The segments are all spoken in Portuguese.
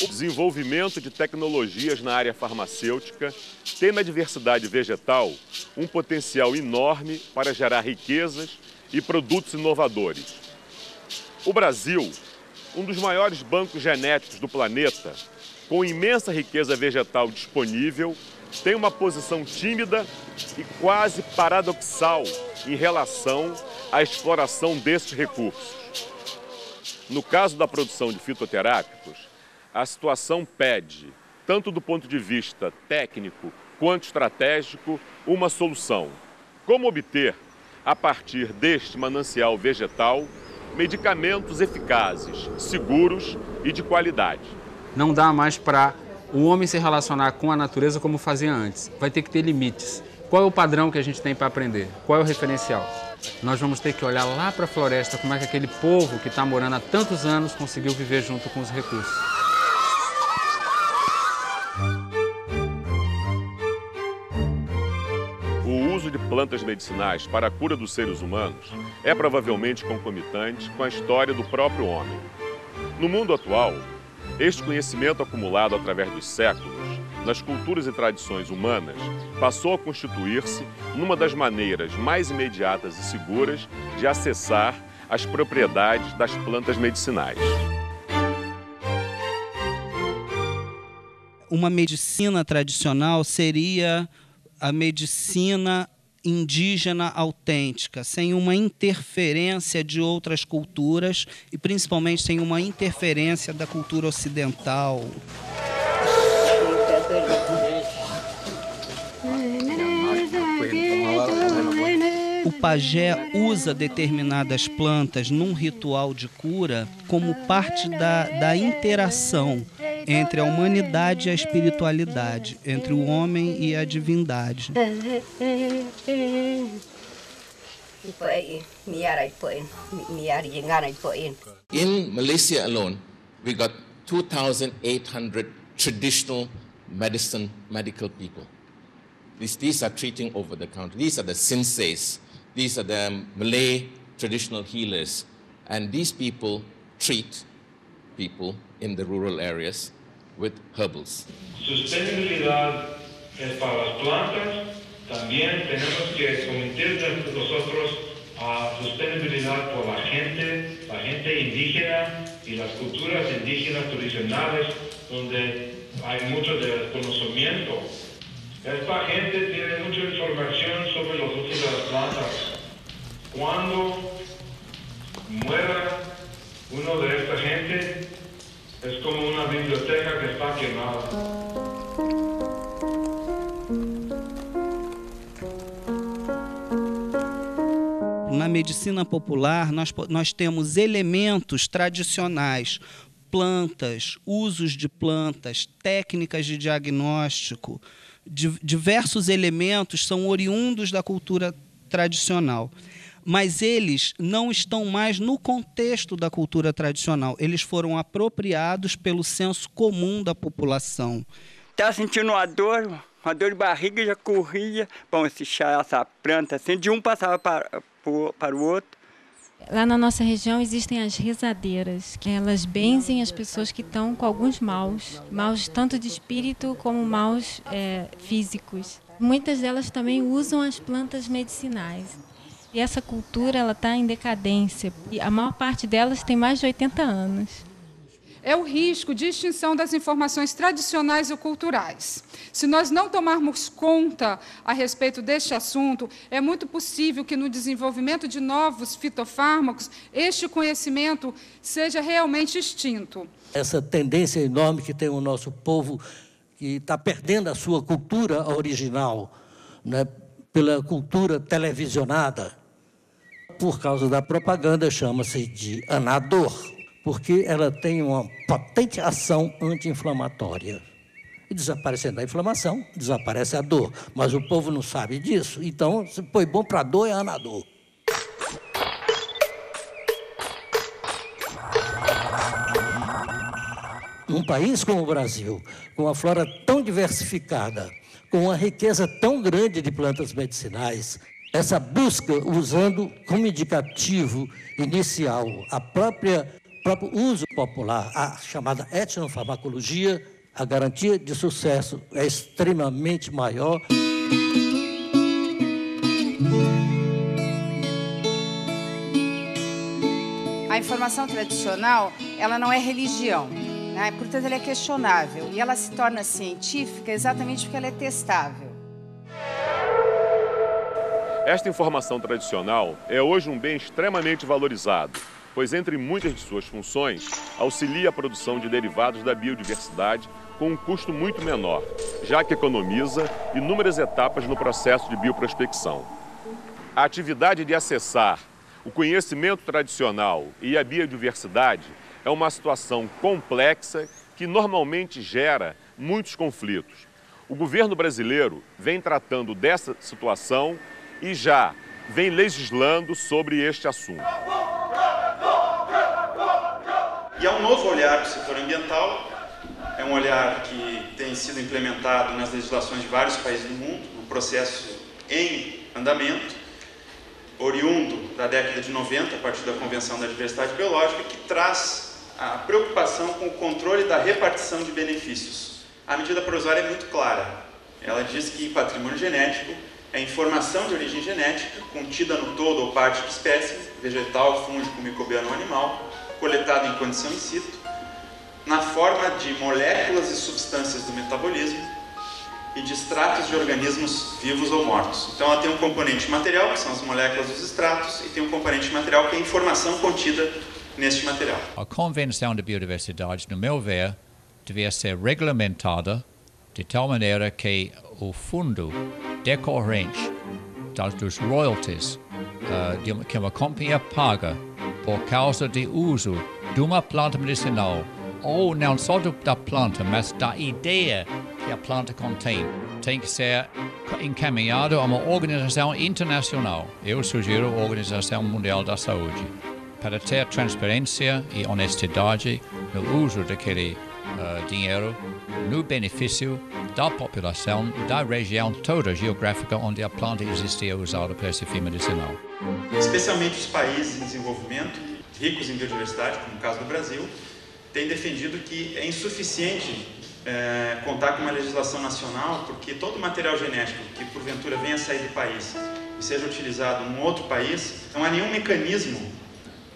O desenvolvimento de tecnologias na área farmacêutica tem na diversidade vegetal um potencial enorme para gerar riquezas e produtos inovadores. O Brasil, um dos maiores bancos genéticos do planeta, com imensa riqueza vegetal disponível, tem uma posição tímida e quase paradoxal em relação à exploração desses recursos. No caso da produção de fitoterápicos, a situação pede, tanto do ponto de vista técnico quanto estratégico, uma solução. Como obter, a partir deste manancial vegetal, medicamentos eficazes, seguros e de qualidade. Não dá mais para o homem se relacionar com a natureza como fazia antes. Vai ter que ter limites. Qual é o padrão que a gente tem para aprender? Qual é o referencial? Nós vamos ter que olhar lá para a floresta, como é que aquele povo que está morando há tantos anos conseguiu viver junto com os recursos. O uso de plantas medicinais para a cura dos seres humanos é provavelmente concomitante com a história do próprio homem. No mundo atual, este conhecimento acumulado através dos séculos, nas culturas e tradições humanas, passou a constituir-se numa das maneiras mais imediatas e seguras de acessar as propriedades das plantas medicinais. Uma medicina tradicional seria a medicina indígena autêntica, sem uma interferência de outras culturas e principalmente sem uma interferência da cultura ocidental. O pajé usa determinadas plantas num ritual de cura como parte da interação entre a humanidade e a espiritualidade, entre o homem e a divindade. In Malaysia alone, we got 2,800 traditional medical people. These are treating over the counter. These are the senseis. These are the Malay traditional healers. And these people treat people in the rural areas with herbals. Sostenibilidad es para las plantas. También tenemos que someter nosotros a sostenibilidad por la gente indígena y las culturas indígenas tradicionales, donde hay mucho desconocimiento. Esta gente tiene mucha información sobre los usos de las plantas. Cuando muera uno de esta gente, es como una biblioteca que está quemada. Na medicina popular, nós temos elementos tradicionais, plantas, usos de plantas, técnicas de diagnóstico. Diversos elementos são oriundos da cultura tradicional, mas eles não estão mais no contexto da cultura tradicional. Eles foram apropriados pelo senso comum da população. Estava sentindo uma dor de barriga, já corria. Bom, esse chá, essa planta, assim, de um passava para o outro. Lá na nossa região existem as rezadeiras, que elas benzem as pessoas que estão com alguns maus tanto de espírito como maus físicos. Muitas delas também usam as plantas medicinais. E essa cultura está em decadência. E a maior parte delas tem mais de 80 anos. É o risco de extinção das informações tradicionais e culturais. Se nós não tomarmos conta a respeito deste assunto, é muito possível que no desenvolvimento de novos fitofármacos, este conhecimento seja realmente extinto. Essa tendência enorme que tem o nosso povo, que está perdendo a sua cultura original, né, pela cultura televisionada. Por causa da propaganda, chama-se de Anador, porque ela tem uma potente ação anti-inflamatória. E desaparecendo a inflamação, desaparece a dor. Mas o povo não sabe disso, então, se foi bom para a dor, é Anador. Um país como o Brasil, com uma flora tão diversificada, com uma riqueza tão grande de plantas medicinais, essa busca usando como indicativo inicial o próprio uso popular, a chamada etnofarmacologia, a garantia de sucesso é extremamente maior. A informação tradicional, ela não é religião, né? Portanto, ela é questionável e ela se torna científica exatamente porque ela é testável. Esta informação tradicional é hoje um bem extremamente valorizado, pois entre muitas de suas funções, auxilia a produção de derivados da biodiversidade com um custo muito menor, já que economiza inúmeras etapas no processo de bioprospecção. A atividade de acessar o conhecimento tradicional e a biodiversidade é uma situação complexa que normalmente gera muitos conflitos. O governo brasileiro vem tratando dessa situação e já vem legislando sobre este assunto. E há um novo olhar do setor ambiental, é um olhar que tem sido implementado nas legislações de vários países do mundo, um processo em andamento, oriundo da década de 90, a partir da Convenção da Diversidade Biológica, que traz a preocupação com o controle da repartição de benefícios. A medida provisória é muito clara. Ela diz que patrimônio genético é informação de origem genética, contida no todo ou parte de espécie, vegetal, fúngico, microbiano ou animal, coletada em condição in situ, na forma de moléculas e substâncias do metabolismo e de extratos de organismos vivos ou mortos. Então ela tem um componente material, que são as moléculas dos extratos, e tem um componente material, que é a informação contida neste material. A Convenção de Biodiversidade, no meu ver, devia ser regulamentada de tal maneira que o fundo decorrente dos royalties que uma companhia paga por causa do uso de uma planta medicinal, ou não só da planta, mas da ideia que a planta contém, tem que ser encaminhado a uma organização internacional. Eu sugiro a Organização Mundial da Saúde, para ter transparência e honestidade no uso daquele dinheiro, no benefício da população da região toda geográfica onde a planta existia usada para esse fim medicinal. Especialmente os países em desenvolvimento, ricos em biodiversidade, como o caso do Brasil, têm defendido que é insuficiente contar com uma legislação nacional, porque todo material genético que porventura venha a sair do país e seja utilizado em um outro país, não há nenhum mecanismo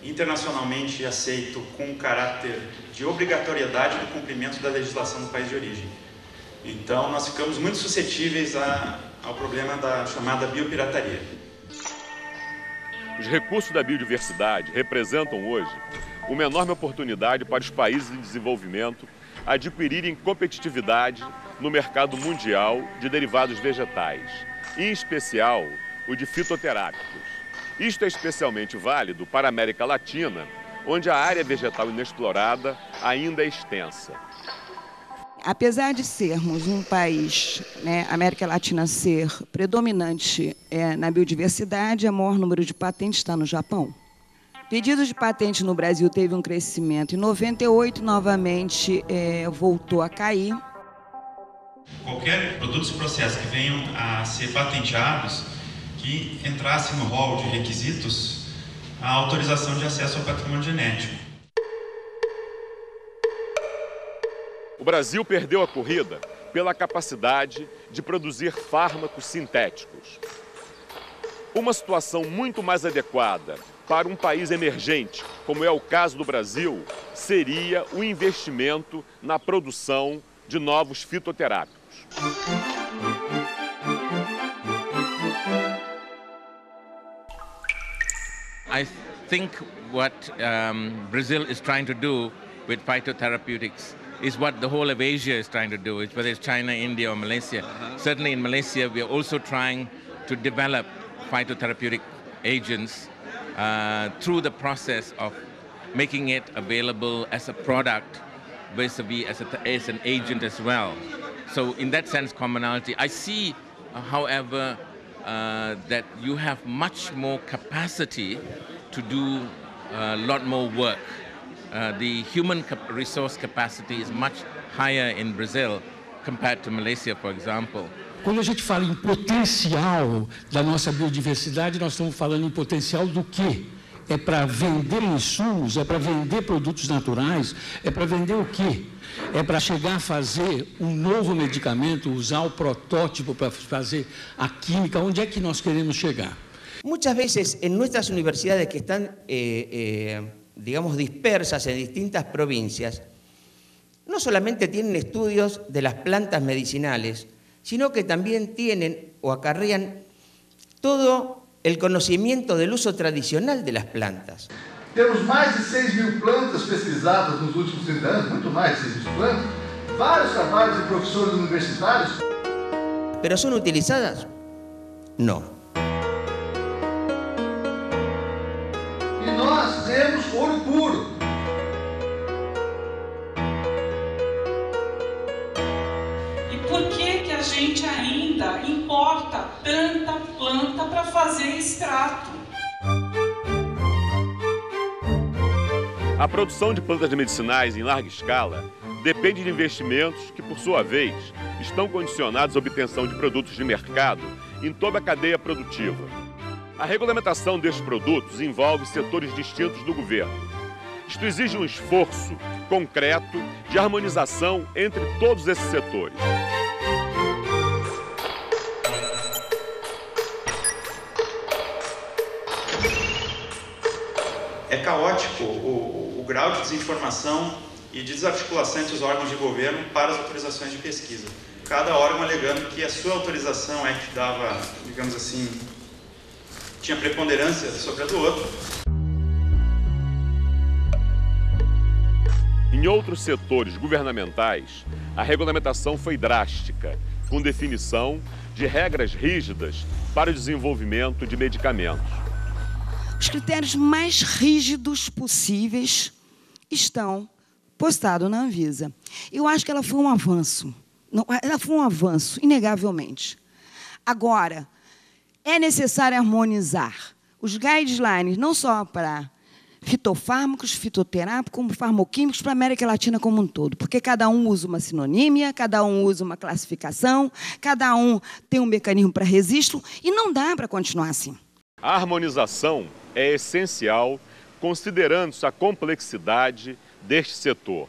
internacionalmente aceito com caráter de obrigatoriedade do cumprimento da legislação do país de origem. Então, nós ficamos muito suscetíveis ao problema da chamada biopirataria. Os recursos da biodiversidade representam hoje uma enorme oportunidade para os países em desenvolvimento adquirirem competitividade no mercado mundial de derivados vegetais, em especial o de fitoterápicos. Isto é especialmente válido para a América Latina, onde a área vegetal inexplorada ainda é extensa. Apesar de sermos um país, a América Latina ser predominante na biodiversidade, o maior número de patentes está no Japão. Pedidos de patente no Brasil teve um crescimento. Em 98, novamente, voltou a cair. Qualquer produtos e processos que venham a ser patenteados, que entrasse no rol de requisitos a autorização de acesso ao patrimônio genético. O Brasil perdeu a corrida pela capacidade de produzir fármacos sintéticos. Uma situação muito mais adequada para um país emergente, como é o caso do Brasil, seria o investimento na produção de novos fitoterápicos. I think what Brazil is trying to do with phytotherapeutics is what the whole of Asia is trying to do, whether it's China, India, or Malaysia. Certainly in Malaysia, we are also trying to develop phytotherapeutic agents through the process of making it available as a product, vis-a-vis as an agent as well. So in that sense, commonality. I see, however, that you have much more capacity to do a lot more work. The human resource capacity is much higher in Brazil compared to Malaysia, for example. Quando a gente fala em potencial da nossa biodiversidade, nós estamos falando em potencial do quê? É para vender insumos, é para vender produtos naturais, é para vender o quê? É para chegar a fazer um novo medicamento, usar o protótipo para fazer a química. Onde é que nós queremos chegar? Muchas veces en nuestras universidades que están, digamos, dispersas en distintas provincias, no solamente tienen estudios de las plantas medicinales, sino que también tienen o acarrean todo el conocimiento del uso tradicional de las plantas. Temos mais de 6.000 plantas pesquisadas nos últimos 30 anos, muito mais de 6.000 plantas, vários trabalhos de professores universitários. ¿Pero son utilizadas? No. E nós temos ouro puro. Por que a gente ainda importa tanta planta para fazer extrato? A produção de plantas medicinais em larga escala depende de investimentos que, por sua vez, estão condicionados à obtenção de produtos de mercado em toda a cadeia produtiva. A regulamentação destes produtos envolve setores distintos do governo. Isto exige um esforço concreto de harmonização entre todos esses setores. É caótico o grau de desinformação e de desarticulação entre os órgãos de governo para as autorizações de pesquisa. Cada órgão alegando que a sua autorização é que dava, digamos assim, tinha preponderância sobre a do outro. Em outros setores governamentais, a regulamentação foi drástica, com definição de regras rígidas para o desenvolvimento de medicamentos. Os critérios mais rígidos possíveis estão postados na Anvisa. Eu acho que ela foi um avanço. Ela foi um avanço, inegavelmente. Agora, é necessário harmonizar os guidelines, não só para fitofármacos, fitoterápicos, como farmoquímicos para a América Latina como um todo, porque cada um usa uma sinonímia, cada um usa uma classificação, cada um tem um mecanismo para registro, e não dá para continuar assim. A harmonização é essencial, considerando-se a complexidade deste setor.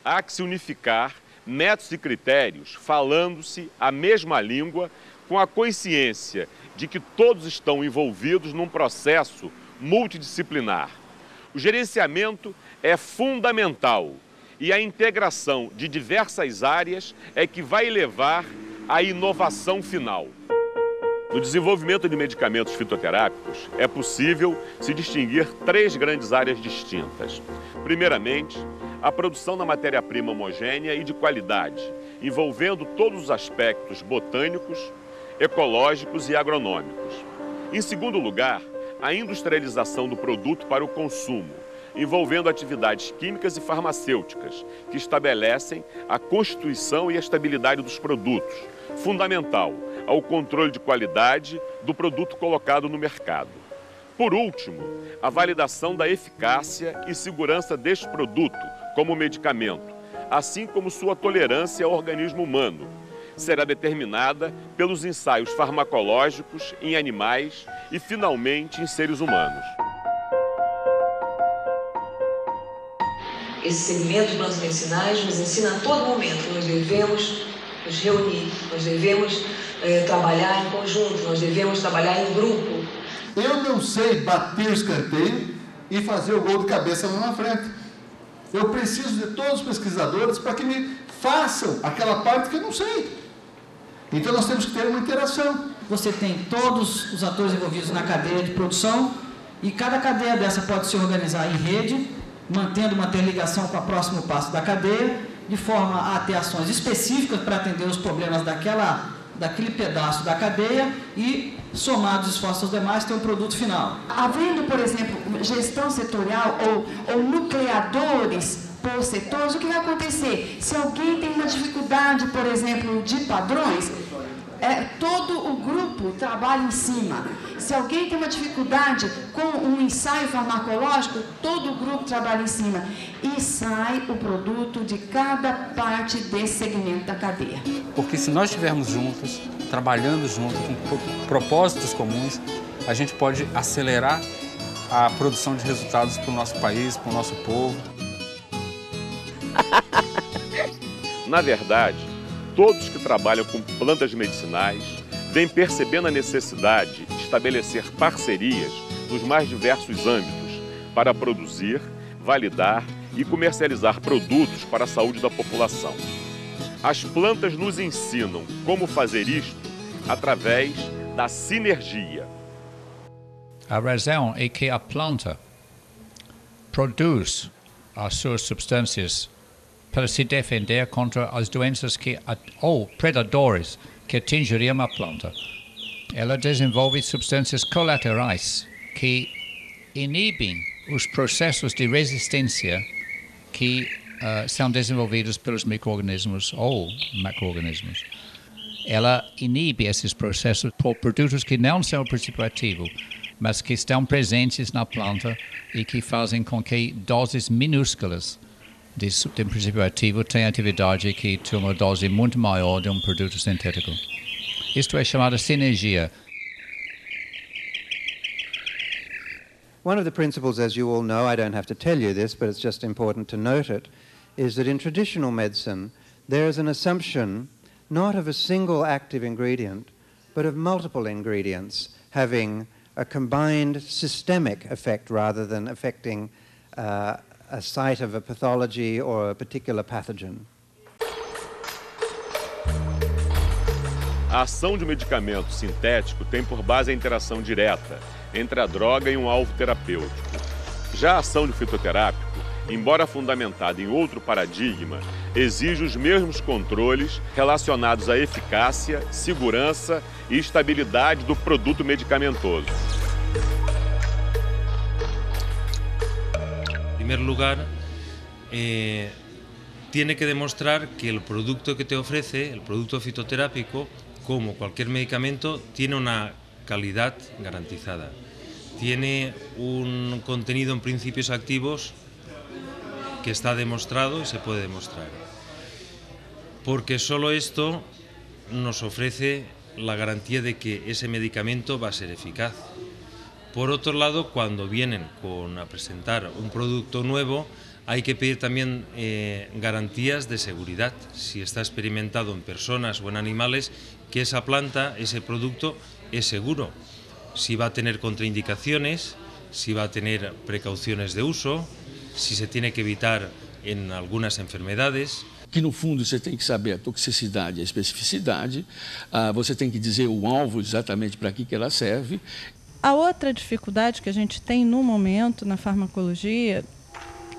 Há que se unificar métodos e critérios, falando-se a mesma língua, com a consciência de que todos estão envolvidos num processo multidisciplinar. O gerenciamento é fundamental e a integração de diversas áreas é que vai levar à inovação final. No desenvolvimento de medicamentos fitoterápicos, é possível se distinguir três grandes áreas distintas. Primeiramente, a produção da matéria-prima homogênea e de qualidade, envolvendo todos os aspectos botânicos, ecológicos e agronômicos. Em segundo lugar, a industrialização do produto para o consumo, envolvendo atividades químicas e farmacêuticas, que estabelecem a constituição e a estabilidade dos produtos, fundamental ao controle de qualidade do produto colocado no mercado. Por último, a validação da eficácia e segurança deste produto como medicamento, assim como sua tolerância ao organismo humano, será determinada pelos ensaios farmacológicos em animais e, finalmente, em seres humanos. Esse segmento de plantas medicinais nos ensina a todo momento que nós devemos nos reunir, nós devemos trabalhar em conjunto, nós devemos trabalhar em grupo. Eu não sei bater o escanteio e fazer o gol de cabeça lá na frente. Eu preciso de todos os pesquisadores para que me façam aquela parte que eu não sei. Então nós temos que ter uma interação. Você tem todos os atores envolvidos na cadeia de produção e cada cadeia dessa pode se organizar em rede, mantendo uma interligação com o próximo passo da cadeia de forma a ter ações específicas para atender os problemas daquele pedaço da cadeia e, somados os esforços demais, ter um produto final. Havendo, por exemplo, gestão setorial ou nucleadores por setores, o que vai acontecer? Se alguém tem uma dificuldade, por exemplo, de padrões, todo o grupo trabalha em cima. Se alguém tem uma dificuldade com um ensaio farmacológico, todo o grupo trabalha em cima. E sai o produto de cada parte desse segmento da cadeia. Porque se nós estivermos juntos, trabalhando juntos, com propósitos comuns, a gente pode acelerar a produção de resultados para o nosso país, para o nosso povo. Na verdade, todos que trabalham com plantas medicinais vêm percebendo a necessidade de estabelecer parcerias nos mais diversos âmbitos para produzir, validar e comercializar produtos para a saúde da população. As plantas nos ensinam como fazer isto através da sinergia. A razão é que a planta produz as suas substâncias para se defender contra as doenças ou predadores que atingiriam a planta. Ela desenvolve substâncias colaterais que inibem os processos de resistência que são desenvolvidos pelos micro-organismos ou macro-organismos. Ela inibe esses processos por produtos que não são o princípio ativo, mas que estão presentes na planta e que fazem com que doses minúsculas de um princípio ativo tenham atividade que tem uma dose muito maior de um produto sintético. Isto é chamado sinergia. One of the principles, as you all know, I don't have to tell you this, but it's just important to note it, is that in traditional medicine there is an assumption not of a single active ingredient, but of multiple ingredients having a combined systemic effect rather than affecting a site of a pathology or a particular pathogen. A ação de um medicamento sintético tem por base a interação direta entre a droga e um alvo terapêutico. Já a ação de fitoterápico, embora fundamentada em outro paradigma, exige os mesmos controles relacionados à eficácia, segurança e estabilidade do produto medicamentoso. En primer lugar, tiene que demostrar que el producto que te ofrece, el producto fitoterápico, como cualquier medicamento, tiene una calidad garantizada. Tiene un contenido en principios activos que está demostrado y se puede demostrar. Porque solo esto nos ofrece la garantía de que ese medicamento va a ser eficaz. Por otro lado, cuando vienen a presentar un producto nuevo, hay que pedir también garantías de seguridad, si está experimentado en personas o en animales, que esa planta, ese producto es seguro, si va a tener contraindicaciones, si va a tener precauciones de uso, si se tiene que evitar en algunas enfermedades. Que no fundo você tem que saber a toxicidade e a especificidade, você tem que dizer o alvo exatamente para que ela serve. A outra dificuldade que a gente tem no momento na farmacologia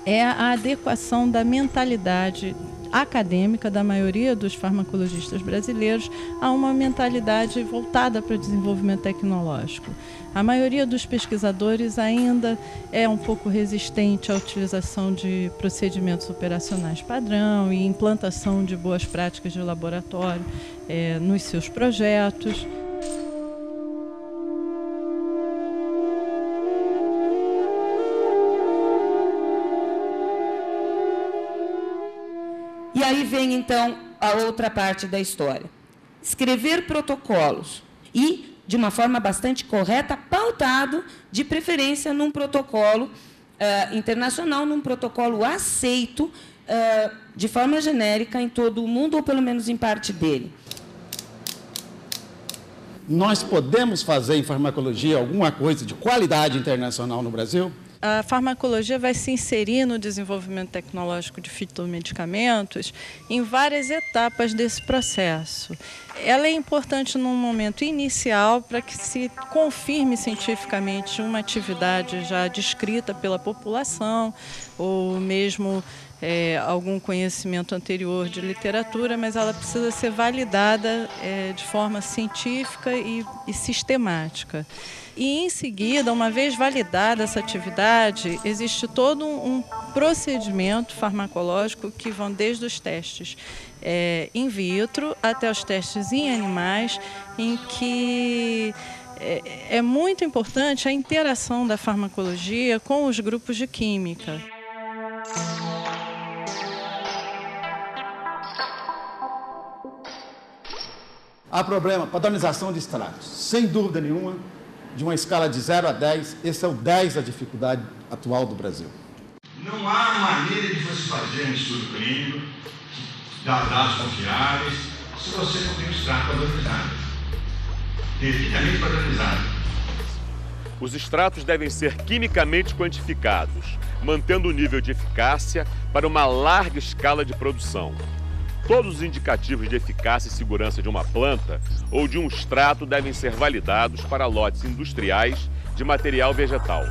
é a adequação da mentalidade acadêmica da maioria dos farmacologistas brasileiros a uma mentalidade voltada para o desenvolvimento tecnológico. A maioria dos pesquisadores ainda é um pouco resistente à utilização de procedimentos operacionais padrão e implantação de boas práticas de laboratório nos seus projetos. E aí vem, então, a outra parte da história. Escrever protocolos e, de uma forma bastante correta, pautado, de preferência, num protocolo internacional, num protocolo aceito de forma genérica em todo o mundo, ou pelo menos em parte dele. Nós podemos fazer em farmacologia alguma coisa de qualidade internacional no Brasil? A farmacologia vai se inserir no desenvolvimento tecnológico de fitomedicamentos em várias etapas desse processo. Ela é importante num momento inicial para que se confirme cientificamente uma atividade já descrita pela população ou mesmo algum conhecimento anterior de literatura, mas ela precisa ser validada de forma científica e sistemática. E, em seguida, uma vez validada essa atividade, existe todo um procedimento farmacológico que vão desde os testes in vitro até os testes em animais, em que é muito importante a interação da farmacologia com os grupos de química. Há problema, padronização de extratos. Sem dúvida nenhuma, de uma escala de 0 a 10, esse é o 10 da dificuldade atual do Brasil. Não há maneira de você fazer um estudo clínico, dar dados confiáveis, se você não tem um extrato padronizado, devidamente padronizado. Os extratos devem ser quimicamente quantificados, mantendo o nível de eficácia para uma larga escala de produção. Todos os indicativos de eficácia e segurança de uma planta ou de um extrato devem ser validados para lotes industriais de material vegetal.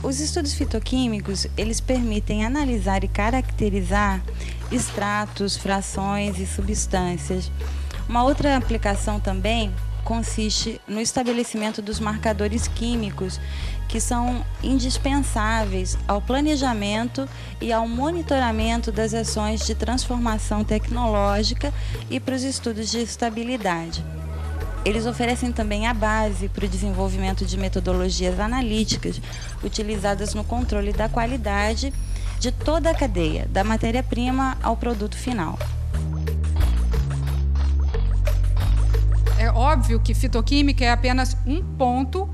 Os estudos fitoquímicos, eles permitem analisar e caracterizar extratos, frações e substâncias. Uma outra aplicação também consiste no estabelecimento dos marcadores químicos, que são indispensáveis ao planejamento e ao monitoramento das ações de transformação tecnológica e para os estudos de estabilidade. Eles oferecem também a base para o desenvolvimento de metodologias analíticas utilizadas no controle da qualidade de toda a cadeia, da matéria-prima ao produto final. É óbvio que fitoquímica é apenas um ponto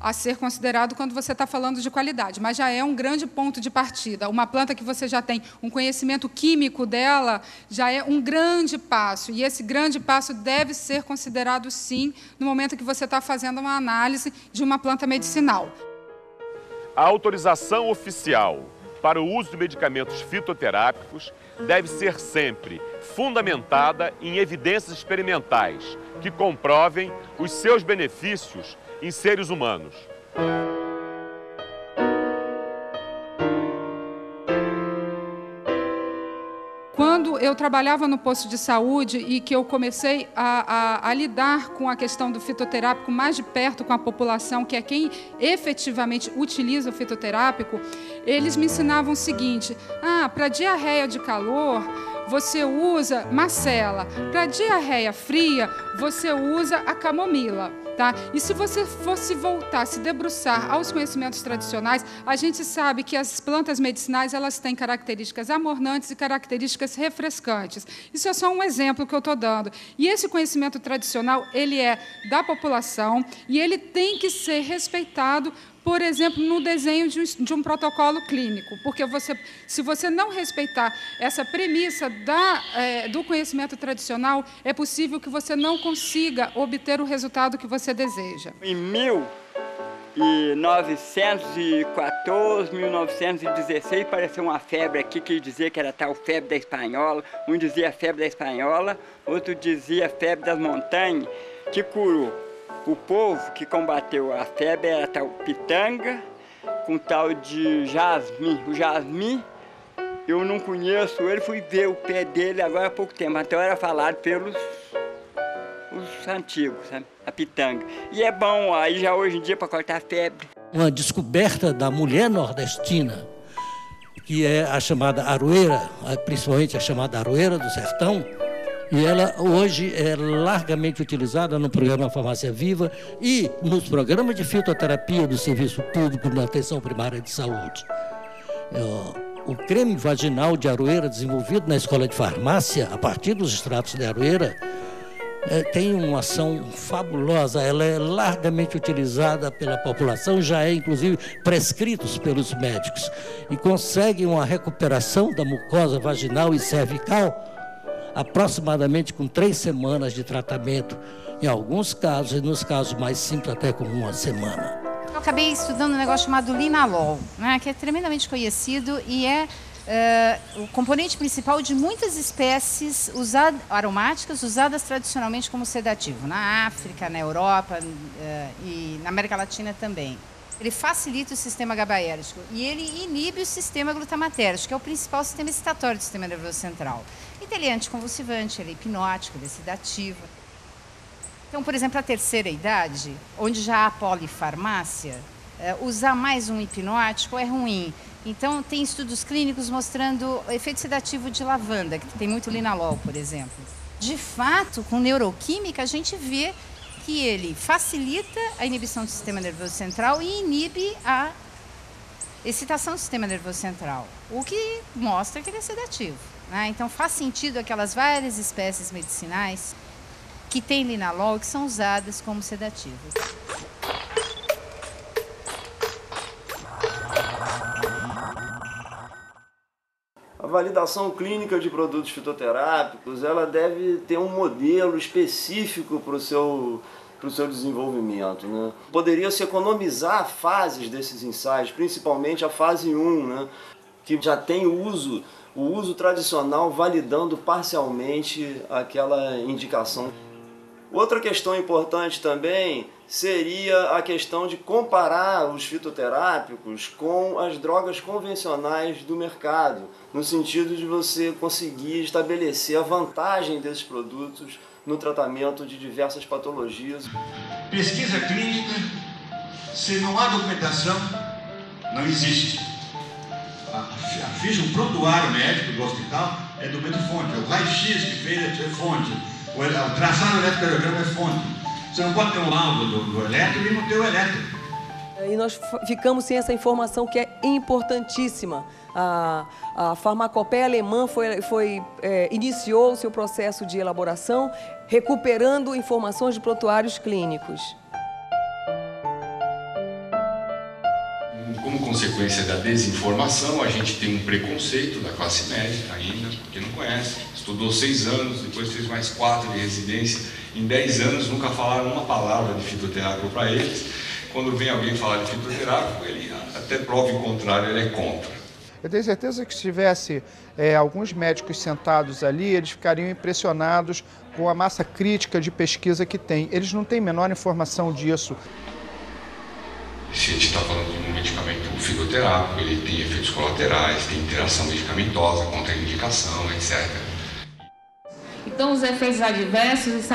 a ser considerado quando você está falando de qualidade, mas já é um grande ponto de partida. Uma planta que você já tem um conhecimento químico dela já é um grande passo, e esse grande passo deve ser considerado, sim, no momento que você está fazendo uma análise de uma planta medicinal. A autorização oficial para o uso de medicamentos fitoterápicos deve ser sempre fundamentada em evidências experimentais que comprovem os seus benefícios em seres humanos. Quando eu trabalhava no posto de saúde e que eu comecei a lidar com a questão do fitoterápico mais de perto com a população, que é quem efetivamente utiliza o fitoterápico, eles me ensinavam o seguinte: para diarreia de calor, você usa macela. Para diarreia fria, você usa a camomila. Tá? E se você fosse voltar, se debruçar aos conhecimentos tradicionais, a gente sabe que as plantas medicinais elas têm características amornantes e características refrescantes. Isso é só um exemplo que eu estou dando. E esse conhecimento tradicional, ele é da população e ele tem que ser respeitado, por exemplo, no desenho de um protocolo clínico, porque se você não respeitar essa premissa do conhecimento tradicional, é possível que você não consiga obter o resultado que você deseja. Em 1914, 1916, apareceu uma febre aqui que dizia que era tal febre da espanhola, um dizia febre da espanhola, outro dizia febre das montanhas, que curou. O povo que combateu a febre era tal pitanga, com tal de jasmim. O jasmim, eu não conheço ele, fui ver o pé dele agora há pouco tempo. Então era falado pelos os antigos, sabe? A pitanga. E é bom aí já hoje em dia para cortar a febre. Uma descoberta da mulher nordestina, que é a chamada aroeira, principalmente a chamada aroeira do sertão, e ela hoje é largamente utilizada no programa Farmácia Viva e nos programas de fitoterapia do Serviço Público na Atenção Primária de Saúde. O creme vaginal de aroeira desenvolvido na Escola de Farmácia, a partir dos extratos de aroeira, tem uma ação fabulosa. Ela é largamente utilizada pela população, já é inclusive prescritos pelos médicos e consegue uma recuperação da mucosa vaginal e cervical aproximadamente com 3 semanas de tratamento, em alguns casos, e nos casos mais simples até com 1 semana. Eu acabei estudando um negócio chamado linalol, né, que é tremendamente conhecido e é o componente principal de muitas espécies aromáticas usadas tradicionalmente como sedativo, na África, na Europa e na América Latina também. Ele facilita o sistema GABAérgico e ele inibe o sistema glutamatérgico, que é o principal sistema excitatório do sistema nervoso central. Então, ele é anticonvulsivante, ele é hipnótico, ele é sedativo. Então, por exemplo, a terceira idade, onde já há polifarmácia, usar mais um hipnótico é ruim. Então, tem estudos clínicos mostrando o efeito sedativo de lavanda, que tem muito linalol, por exemplo. De fato, com neuroquímica, a gente vê que ele facilita a inibição do sistema nervoso central e inibe a excitação do sistema nervoso central, o que mostra que ele é sedativo, né? Então, faz sentido aquelas várias espécies medicinais que têm linalol que são usadas como sedativos. A validação clínica de produtos fitoterápicos, ela deve ter um modelo específico para o seu desenvolvimento, né? Poderia se economizar fases desses ensaios, principalmente a fase 1, né? Que já tem o uso tradicional validando parcialmente aquela indicação. Outra questão importante também seria a questão de comparar os fitoterápicos com as drogas convencionais do mercado, no sentido de você conseguir estabelecer a vantagem desses produtos no tratamento de diversas patologias. Pesquisa clínica, se não há documentação, não existe. Fiz um prontuário médico do hospital, é do mesmo fonte, o raio-x que fez é fonte, o traçado eletrocardiograma é fonte. Você não pode ter um laudo do eletro e não ter o eletro. E nós ficamos sem essa informação que é importantíssima. A farmacopeia alemã iniciou o seu processo de elaboração recuperando informações de prontuários clínicos. Como consequência da desinformação, a gente tem um preconceito da classe média ainda, porque não conhece. Estudou 6 anos, depois fez mais 4 de residência. Em 10 anos nunca falaram uma palavra de fitoterápico para eles. Quando vem alguém falar de fitoterápico, ele até prova o contrário, ele é contra. Eu tenho certeza que se tivesse alguns médicos sentados ali, eles ficariam impressionados com a massa crítica de pesquisa que tem. Eles não têm a menor informação disso. Se a gente está falando de um medicamento fitoterápico, ele tem efeitos colaterais, tem interação medicamentosa, contraindicação, etc. Então, os efeitos adversos,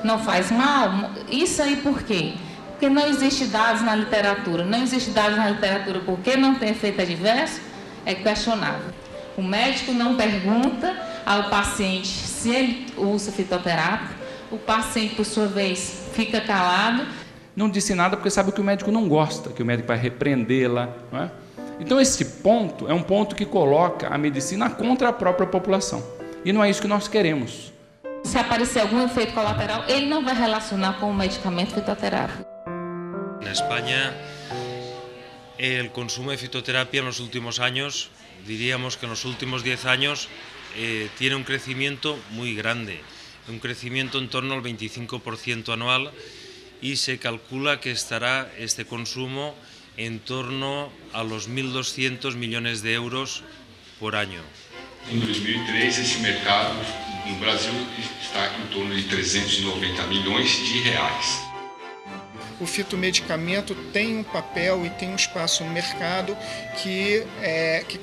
não faz mal. Isso aí por quê? Porque não existe dados na literatura. Não existe dados na literatura porque não tem efeito adverso, é questionável. O médico não pergunta ao paciente se ele usa fitoterápico. O paciente, por sua vez, fica calado. Não disse nada porque sabe que o médico não gosta, que o médico vai repreendê-la, não é? Então, esse ponto é um ponto que coloca a medicina contra a própria população. E não é isso que nós queremos. Se aparecer algum efeito colateral, ele não vai relacionar com o medicamento fitoterápico. En España, el consumo de fitoterapia en los últimos años, diríamos que en los últimos 10 años, tiene un crecimiento muy grande, un crecimiento en torno al 25% anual, y se calcula que estará este consumo en torno a los 1.200 millones de euros por año. Em 2003, esse mercado no Brasil está em torno de 390 milhões de reais. O fitomedicamento tem um papel e tem um espaço no mercado que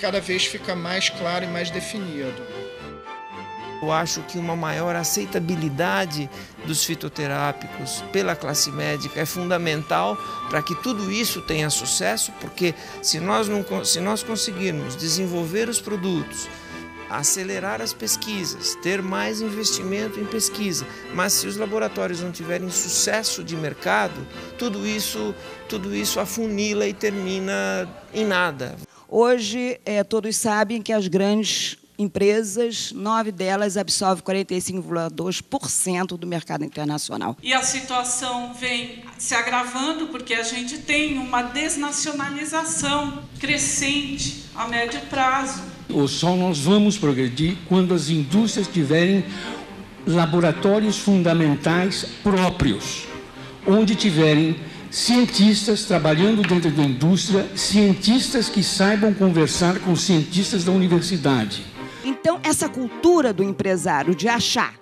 cada vez fica mais claro e mais definido. Eu acho que uma maior aceitabilidade dos fitoterápicos pela classe médica é fundamental para que tudo isso tenha sucesso, porque se nós conseguirmos desenvolver os produtos, acelerar as pesquisas, ter mais investimento em pesquisa, mas se os laboratórios não tiverem sucesso de mercado, tudo isso afunila e termina em nada. Hoje, todos sabem que as grandes empresas, 9 delas absorvem 45,2% do mercado internacional. E a situação vem se agravando porque a gente tem uma desnacionalização crescente a médio prazo. Só nós vamos progredir quando as indústrias tiverem laboratórios fundamentais próprios, onde tiverem cientistas trabalhando dentro da indústria, cientistas que saibam conversar com cientistas da universidade. Então, essa cultura do empresário de achar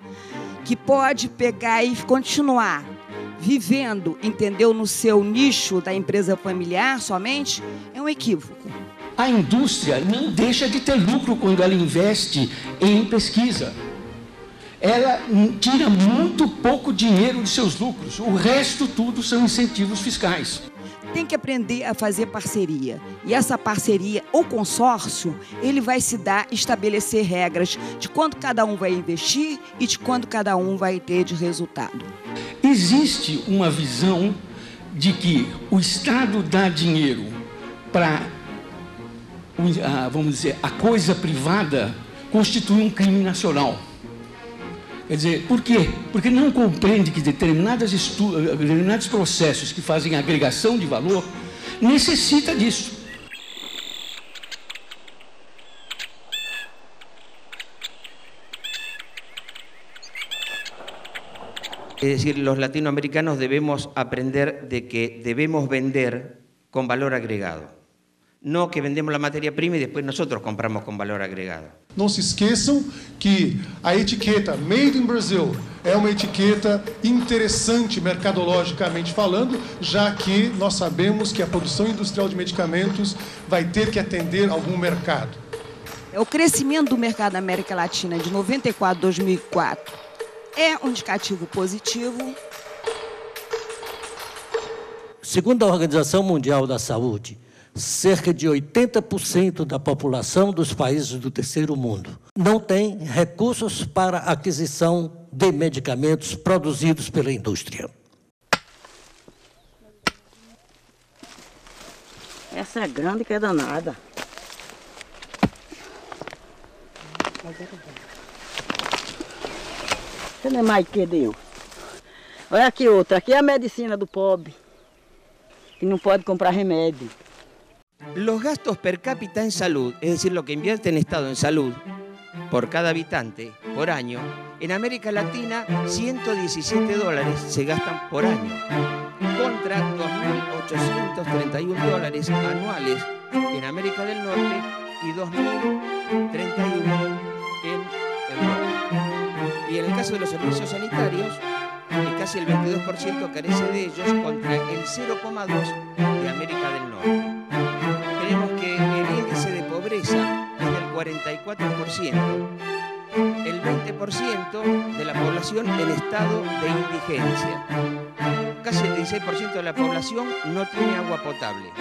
que pode pegar e continuar vivendo, entendeu, no seu nicho da empresa familiar somente, é um equívoco. A indústria não deixa de ter lucro quando ela investe em pesquisa. Ela tira muito pouco dinheiro de seus lucros. O resto tudo são incentivos fiscais. Tem que aprender a fazer parceria. E essa parceria, ou consórcio, ele vai se dar, estabelecer regras de quanto cada um vai investir e de quanto cada um vai ter de resultado. Existe uma visão de que o Estado dá dinheiro para, vamos dizer, a coisa privada constitui um crime nacional. Quer dizer, por quê? Porque não compreende que determinados processos que fazem agregação de valor necessita disso. Es decir, los latinoamericanos debemos aprender de que debemos vender con valor agregado. No que vendemos la materia prima y después nosotros compramos con valor agregado. Não se esqueçam que a etiqueta Made in Brazil é uma etiqueta interessante mercadologicamente falando, já que nós sabemos que a produção industrial de medicamentos vai ter que atender algum mercado. O crescimento do mercado da América Latina de 94 a 2004 é um indicativo positivo. Segundo a Organização Mundial da Saúde, cerca de 80% da população dos países do terceiro mundo não tem recursos para a aquisição de medicamentos produzidos pela indústria. Essa é grande que é danada. Você não é mais que Deus. Olha aqui outra, aqui é a medicina do pobre, que não pode comprar remédio. Los gastos per cápita en salud, es decir, lo que invierte el Estado en salud por cada habitante por año, en América Latina $117 se gastan por año, contra $2.831 anuales en América del Norte y $2.031 en Europa. Y en el caso de los servicios sanitarios, casi el 22% carece de ellos contra el 0,2% de América del Norte. Tenemos que el índice de pobreza es del 44%, el 20% de la población en estado de indigencia. Casi el 16% de la población no tiene agua potable.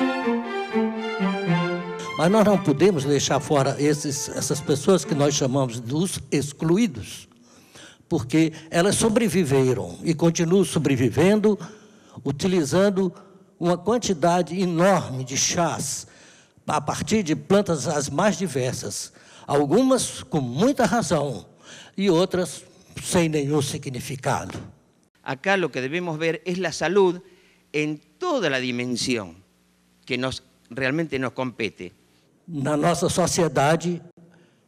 Mas nós não podemos deixar fora essas pessoas que nós chamamos dos excluídos, porque elas sobreviveram e continuam sobrevivendo, utilizando uma quantidade enorme de chás a partir de plantas as mais diversas, algumas com muita razão e outras sem nenhum significado. Acá lo que debemos ver es la salud en toda la dimensión que realmente nos compete. Na nossa sociedade,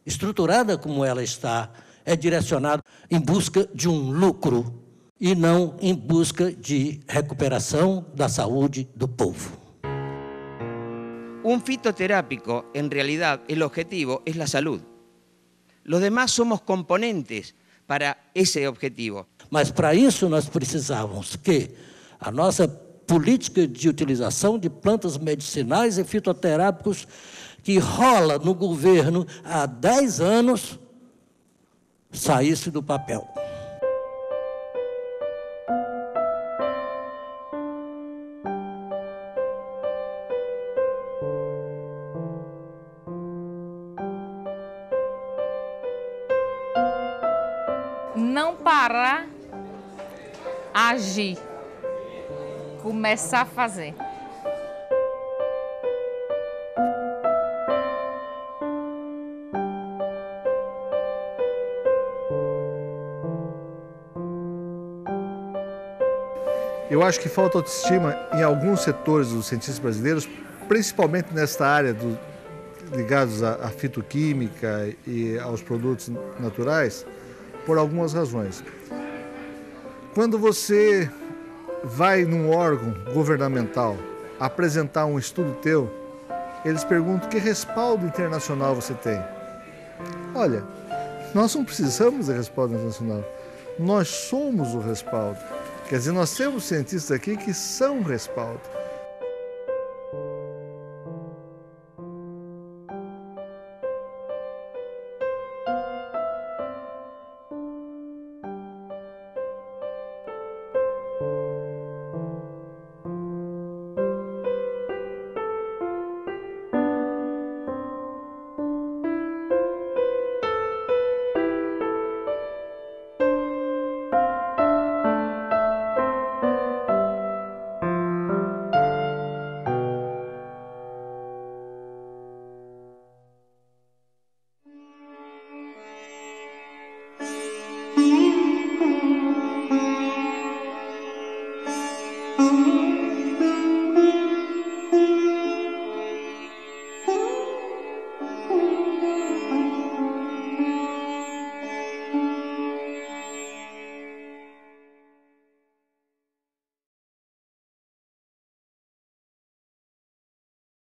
estruturada como ela está, é direcionada em busca de um lucro e não em busca de recuperação da saúde do povo. Un fitoterápico, en realidad, el objetivo es la salud. Los demás somos componentes para ese objetivo. Mas para isso nós precisávamos que a nossa política de utilização de plantas medicinais e fitoterápicos que rola no governo há 10 anos saísse do papel. Não parar, agir, começar a fazer. Eu acho que falta autoestima em alguns setores dos cientistas brasileiros, principalmente nesta área ligados à fitoquímica e aos produtos naturais, por algumas razões. Quando você vai num órgão governamental apresentar um estudo teu, eles perguntam que respaldo internacional você tem. Olha, nós não precisamos de respaldo internacional, nós somos o respaldo. Quer dizer, nós temos cientistas aqui que são respaldo.